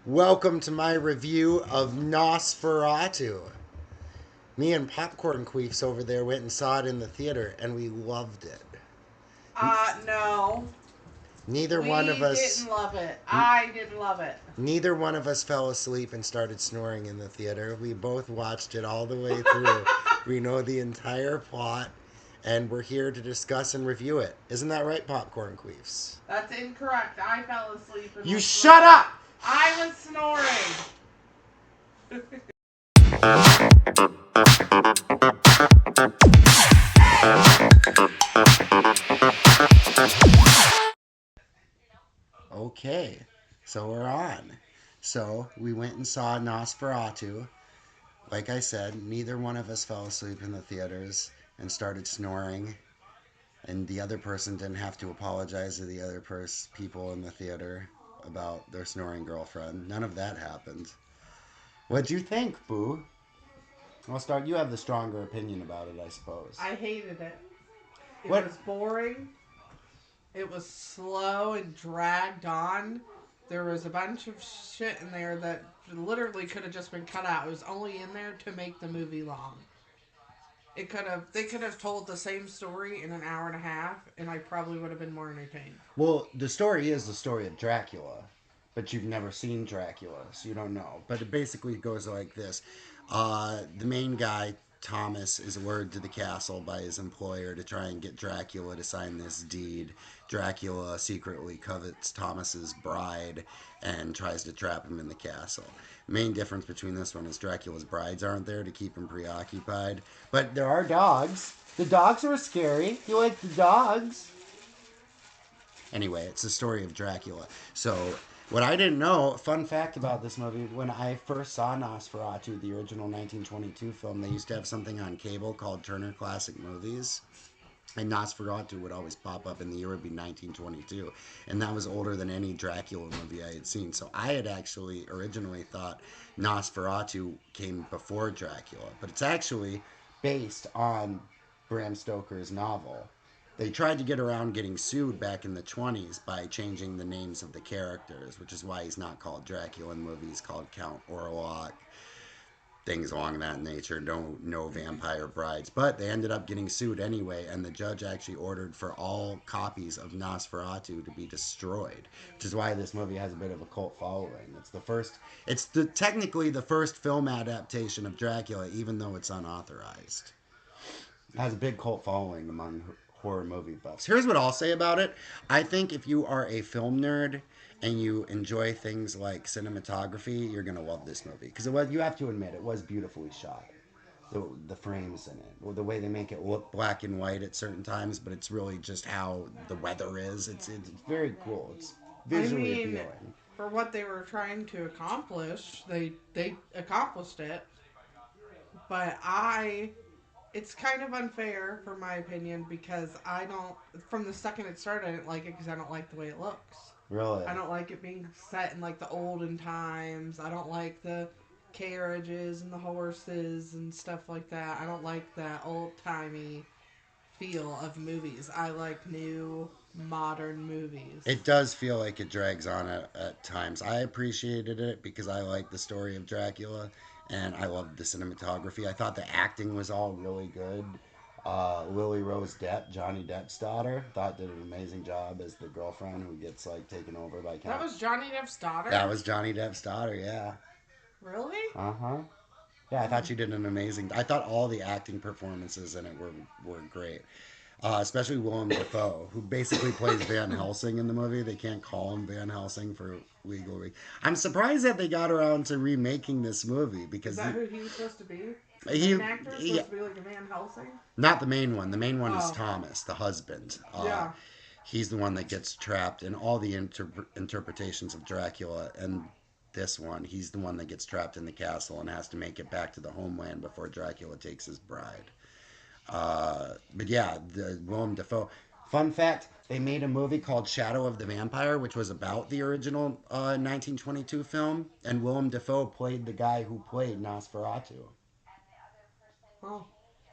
Welcome to my review of Nosferatu. Me and Popcorn Queefs over there went and saw it in the theater, and we loved it. No. Neither one of We us, didn't love it. I didn't love it. neither one of us fell asleep and started snoring in the theater. We both watched it all the way through. We know the entire plot, and we're here to discuss and review it. Isn't that right, Popcorn Queefs? That's incorrect. I fell asleep and You was shut snoring. up! I was snoring. Okay, so we're on. So we went and saw Nosferatu. Like I said, neither one of us fell asleep in the theaters and started snoring, and the other person didn't have to apologize to the other people in the theater about their snoring girlfriend. None of that happened. What'd you think, Boo? I'll start. You have the stronger opinion about it, I suppose. I hated it. It What? was boring. It was slow and dragged on. There was a bunch of shit in there that literally could have just been cut out. It was only in there to make the movie long. They could have told the same story in an hour and a half, and I probably would have been more entertained. Well, the story is the story of Dracula, but you've never seen Dracula, so you don't know. But it basically goes like this: the main guy, Thomas, is lured to the castle by his employer to try and get Dracula to sign this deed. Dracula secretly covets Thomas's bride and tries to trap him in the castle. Main difference between this one is Dracula's brides aren't there to keep him preoccupied, but there are dogs. The dogs were scary. You like the dogs? Anyway, it's the story of Dracula. So, what I didn't know, fun fact about this movie, when I first saw Nosferatu, the original 1922 film, they used to have something on cable called Turner Classic Movies. And Nosferatu would always pop up, and the year would be 1922. And that was older than any Dracula movie I had seen. So I had actually originally thought Nosferatu came before Dracula. But it's actually based on Bram Stoker's novel. They tried to get around getting sued back in the 20s by changing the names of the characters, which is why he's not called Dracula in the movie. He's called Count Orlok, things along that nature. No vampire brides, but they ended up getting sued anyway, and the judge actually ordered for all copies of Nosferatu to be destroyed, which is why this movie has a bit of a cult following. It's the first. It's technically the first film adaptation of Dracula, even though it's unauthorized. It has a big cult following among horror movie buffs. Here's what I'll say about it. I think if you are a film nerd and you enjoy things like cinematography, you're gonna love this movie because it was. You have to admit, it was beautifully shot. The frames in it, or the way they make it look black and white at certain times, but it's really just how the weather is. It's very cool. It's I visually mean, appealing. for what they were trying to accomplish, they accomplished it. But it's kind of unfair for my opinion because I don't. From the second it started, I didn't like it because I don't like the way it looks. Really. I don't like it being set in like the olden times. I don't like the carriages and the horses and stuff like that. I don't like that old timey feel of movies. I like new modern movies. It does feel like it drags on at times. I appreciated it because I like the story of Dracula and I loved the cinematography. I thought the acting was all really good. Lily Rose Depp, Johnny Depp's daughter, thought did an amazing job as the girlfriend who gets like taken over by That Count. was Johnny Depp's That daughter? was Johnny Depp's daughter, yeah. Really? Uh huh. Yeah, I thought she did an amazing. I thought all the acting performances in it were great. Especially Willem Dafoe, who basically plays Van Helsing in the movie. They can't call him Van Helsing for legal reasons. I'm surprised that they got around to remaking this movie Is because that who he was supposed to be? The he, main actor was he supposed to be like a Van Helsing? not the main one. The main one is Oh, Thomas, the husband. yeah. He's the one that gets trapped in all the interpretations of Dracula, and this one, he's the one that gets trapped in the castle and has to make it back to the homeland before Dracula takes his bride. But yeah, the Willem Dafoe. Fun fact: they made a movie called Shadow of the Vampire, which was about the original 1922 film, and Willem Dafoe played the guy who played Nosferatu. Oh.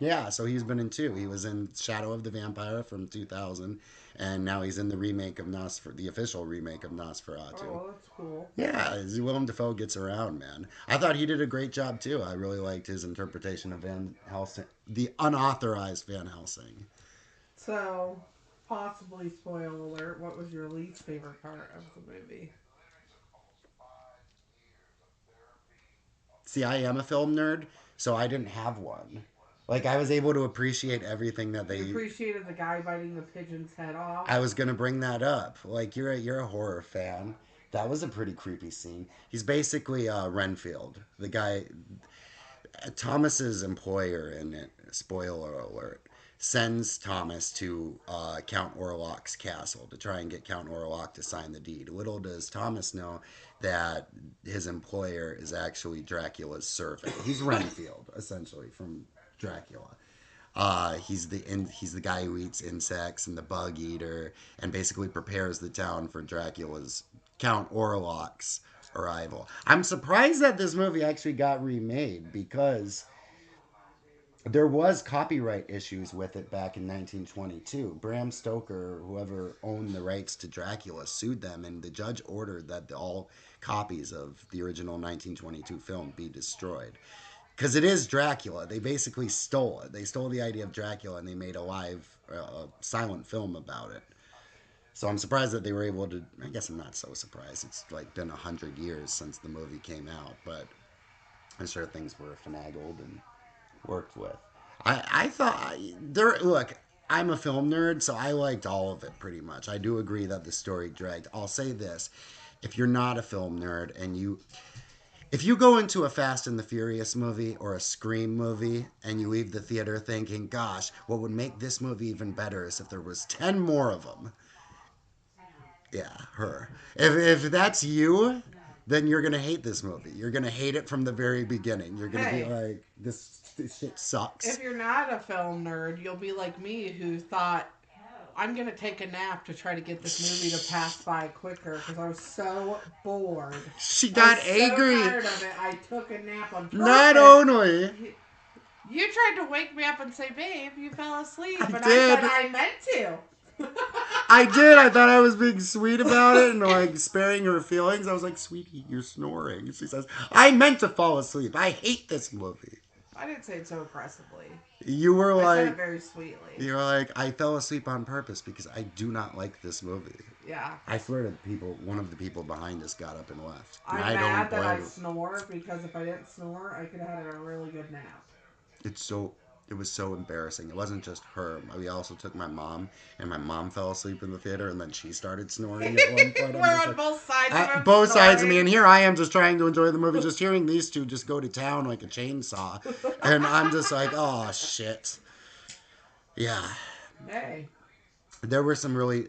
Yeah, so he's been in two. He was in Shadow of the Vampire from 2000, and now he's in the remake of the official remake of Oh, Nosferatu. well, that's cool. Yeah, Willem Dafoe gets around, man. I thought he did a great job too. I really liked his interpretation of Van Helsing, the unauthorized Van Helsing. So, possibly spoiler alert, what was your least favorite part of the movie? See, I am a film nerd, so I didn't have one. Like I was able to appreciate everything that You they. appreciated the guy biting the pigeon's head off. I was gonna bring that up. Like you're a horror fan. That was a pretty creepy scene. He's basically Renfield, the guy Thomas's employer in it. Spoiler alert. Sends Thomas to Count Orlok's castle to try and get Count Orlok to sign the deed. Little does Thomas know that his employer is actually Dracula's servant. He's Renfield, essentially, from Dracula. He's the guy who eats insects and the bug eater, and basically prepares the town for Dracula's Count Orlok's arrival. I'm surprised that this movie actually got remade because there was copyright issues with it back in 1922. Bram Stoker, whoever owned the rights to Dracula, sued them, and the judge ordered that all copies of the original 1922 film be destroyed. Because it is Dracula. They basically stole it. They stole the idea of Dracula and they made a live, silent film about it. So I'm surprised that they were able to. I guess I'm not so surprised. It's like been 100 years since the movie came out, but I'm sure things were finagled and worked with. I thought there. Look, I'm a film nerd, so I liked all of it pretty much. I do agree that the story dragged. I'll say this: if you're not a film nerd and if you go into a Fast and the Furious movie or a Scream movie and you leave the theater thinking, "Gosh, what would make this movie even better is if there was 10 more of them." Yeah, her. If that's you, then you're gonna hate this movie. You're gonna hate it from the very beginning. You're gonna be Hey, like, this shit sucks. if you're not a film nerd, you'll be like me who thought, I'm going to take a nap to try to get this movie to pass by quicker because I was so bored. She I was got so angry. tired of it. I took a nap on Not purpose. only You tried to wake me up and say, babe, you fell I asleep. And I said, did. I meant to. I did. I thought I was being sweet about it and like sparing her feelings. I was like, "Sweetie, you're snoring." She says, "I meant to fall asleep. I hate this movie." I didn't say it so aggressively. You were I said like, it very sweetly. you're like, I fell asleep on purpose because I do not like this movie. Yeah. I swear to people, one of the people behind us got up and left. And I'm I don't mad that I blame. snore because if I didn't snore, I could have had a really good nap. It's so. It was so embarrassing. It wasn't just her. We also took my mom, and my mom fell asleep in the theater, and then she started snoring at one point. I'm We're just on like, both sides of him both sides of me, snoring. and here I am just trying to enjoy the movie, just hearing these two just go to town like a chainsaw, and I'm just like, oh shit, yeah. Hey. There were some really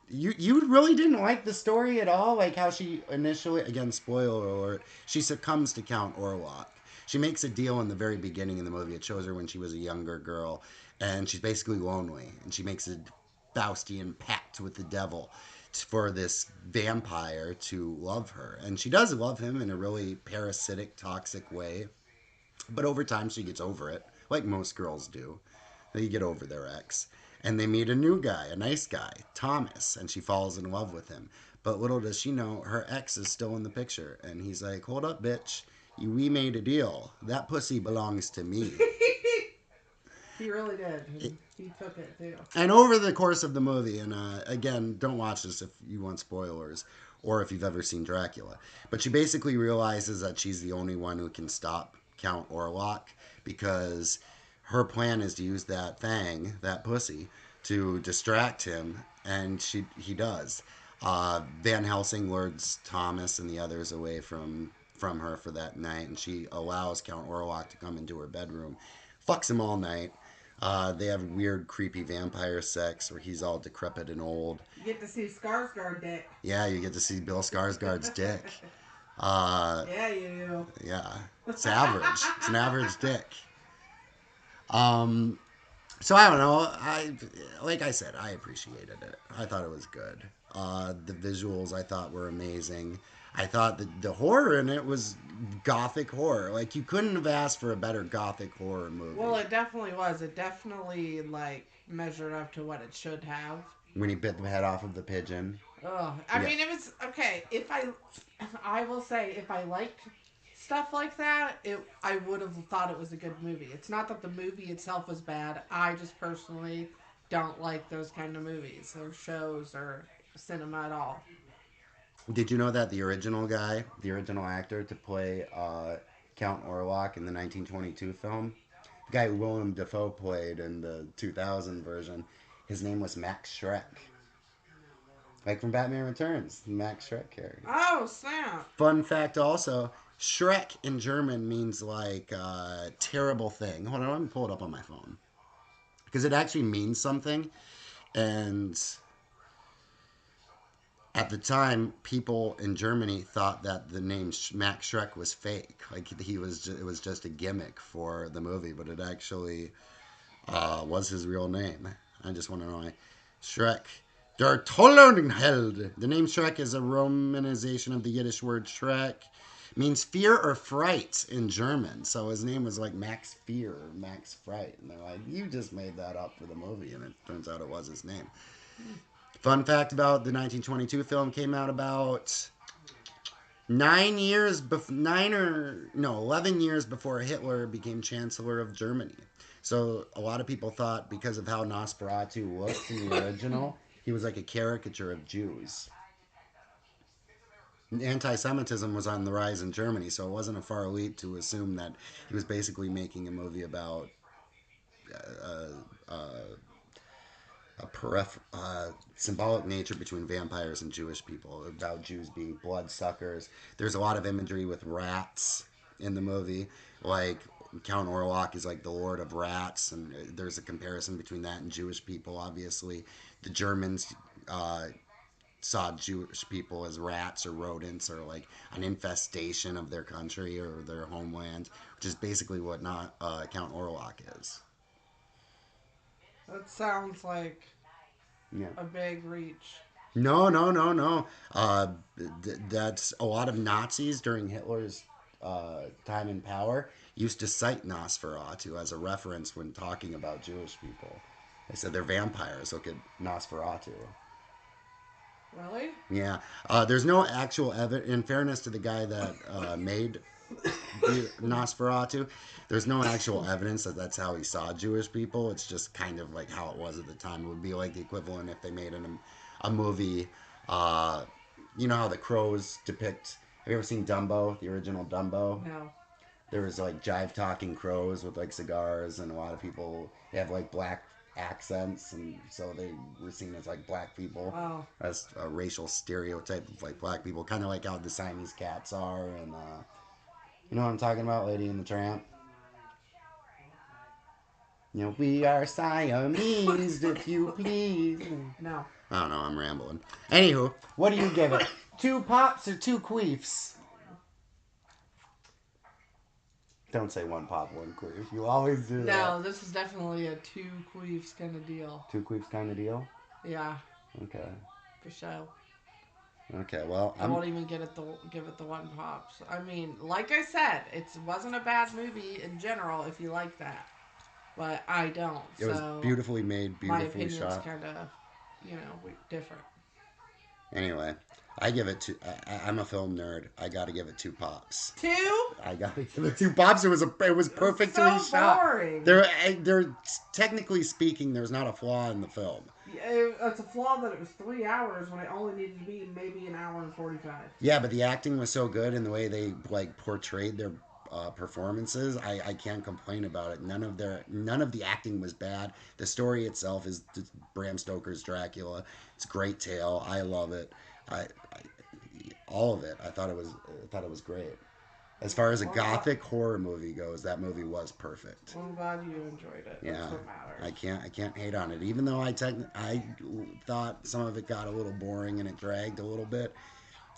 you really didn't like the story at all, like how she initially, again, spoiler alert, she succumbs to Count Orlok. She makes a deal in the very beginning of the movie. It shows her when she was a younger girl, and she's basically lonely, and she makes a Faustian pact with the devil for this vampire to love her, and she does love him in a really parasitic, toxic way. But over time, she gets over it, like most girls do. They get over their ex. And they meet a new guy, a nice guy, Thomas, and she falls in love with him. But little does she know, her ex is still in the picture. And he's like, hold up, bitch. We made a deal. That pussy belongs to me. He really did. He took it too. And over the course of the movie, and again, don't watch this if you want spoilers or if you've ever seen Dracula, but she basically realizes that she's the only one who can stop Count Orlok because her plan is to use that thing, that pussy, to distract him, and he does. Van Helsing lures Thomas and the others away from her for that night, and she allows Count Orlok to come into her bedroom, fucks him all night. They have weird, creepy vampire sex where he's all decrepit and old. You get to see Skarsgård dick. Yeah, you get to see Bill Skarsgård's dick. Yeah, you Yeah, it's average. It's an average dick. Um, So I don't know. I like I said, I appreciated it. I thought it was good. The visuals I thought were amazing. I thought the horror in it was gothic horror. Like you couldn't have asked for a better gothic horror Well, movie. it definitely was. It definitely like measured up to what it should have. When he bit the head off of the pigeon. Oh, I Yeah. mean, it was okay. If I will say, if I liked stuff like that, I would have thought it was a good movie. It's not that the movie itself was bad. I just personally don't like those kind of movies or shows or cinema at all. Did you know that the original guy, the original actor to play Count Orlok in the 1922 film, the guy Willem Dafoe played in the 2000 version, his name was Max Schreck. Like from Batman Returns, the Max Schreck character. Oh snap! Fun fact also, Shrek in German means like terrible thing. Hold on, let me pull it up on my phone. Because it actually means something. And at the time, people in Germany thought that the name Max Shrek was fake. Like it was just a gimmick for the movie, but it actually was his real name. I just want to know why. Shrek. Der Tollenheld. The name Shrek is a romanization of the Yiddish word Shrek. It means fear or fright in German. So his name was like Max Fear or Max Fright. And they're like, you just made that up for the movie. And it turns out it was his name. Fun fact about the 1922 film came out about 11 years before Hitler became Chancellor of Germany. So a lot of people thought because of how Nosferatu looked in the original, he was like a caricature of Jews. Anti-Semitism was on the rise in Germany, so it wasn't a far leap to assume that he was basically making a movie about a symbolic nature between vampires and Jewish people, about Jews being bloodsuckers. There's a lot of imagery with rats in the movie, like Count Orlok is like the Lord of Rats, and there's a comparison between that and Jewish people. Obviously, the Germans saw Jewish people as rats or rodents or like an infestation of their country or their homeland, which is basically what not Count Orlok is. That sounds like Yeah. a big reach. No, no, no, no. That's a lot of Nazis during Hitler's time in power used to cite Nosferatu as a reference when talking about Jewish people. They said they're vampires. Look at Nosferatu. Really? Yeah, there's no actual evidence. In fairness to the guy that made the Nosferatu, there's no actual evidence that that's how he saw Jewish people. It's just kind of like how it was at the time. It would be like the equivalent if they made a movie. Uh, you know how the crows depict. Have you ever seen Dumbo, the original Dumbo? No. There was like jive talking crows with like cigars, and a lot of people they have like black accents, and so they were seen as like black people. Oh. That's a racial stereotype of like black people, kind of like how the Siamese cats are, and you know what I'm talking about, Lady and the Tramp. You know, we are Siamese, if you please. No. I don't know, I'm rambling. Anywho, what do you give it? Two pops or two queefs? Don't say one pop, one queef. You always do that. No, this is definitely a two queefs kind of deal. Two queefs kind of deal? Yeah, Okay. for sure. Okay, well, I won't even give it the one pops. I mean, like I said, it wasn't a bad movie in general if you like that, but I don't. it was So beautifully made, my beautifully opinion's shot. kind of, different. Anyway, I give it two. I'm a film nerd. I got to give it two pops. Two? I got to give it two pops. It was perfectly So shot. boring. There, technically speaking, there's not a flaw in the film. It's a flaw that it was 3 hours when it only needed to be maybe an hour and 45. Yeah, but the acting was so good and the way they like portrayed their performances, I can't complain about it. None of the acting was bad. The story itself is Bram Stoker's Dracula. It's a great tale. I love it. I all of it. I thought it was great. As far as a Well, I'm glad, gothic horror movie goes, that movie was perfect. well, I'm glad you enjoyed it. That's Yeah, what matters. I can't hate on it. Even though I thought some of it got a little boring and it dragged a little bit.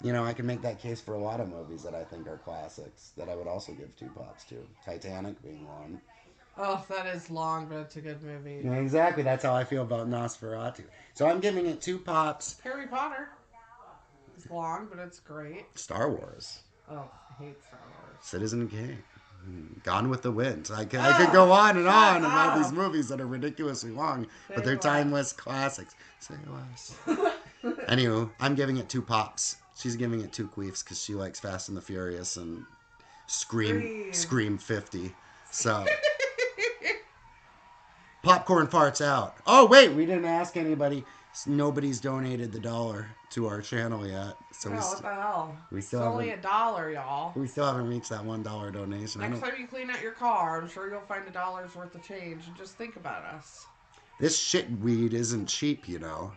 You know, I can make that case for a lot of movies that I think are classics that I would also give two pops to. Titanic being one. Oh, that is long, but it's a good movie. Yeah, exactly. That's how I feel about Nosferatu. So I'm giving it 2 pops. Harry Potter is long, but it's great. Star Wars. Oh, I hate Star Wars. Citizen Kane. Gone with the Wind. I could Oh, go on and shut on about these up. movies that are ridiculously long, but Say they're less. timeless classics. Say less. Anywho, I'm giving it 2 pops. She's giving it 2 queefs because she likes Fast and the Furious and Scream Scream. Scream 50. So popcorn farts out. Oh wait, we didn't ask anybody. Nobody's donated the dollar to our channel yet, so No, what the hell? we It's still only haven't $1, y'all. we still haven't reached that $1 donation. I Next don't. time you clean out your car, I'm sure you'll find $1 worth of change. And just think about us. This shit weed isn't cheap, you know.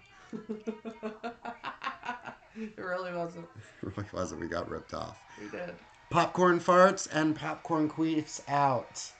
It really wasn't. It really wasn't. We got ripped off. We did. Popcorn farts and popcorn queefs out.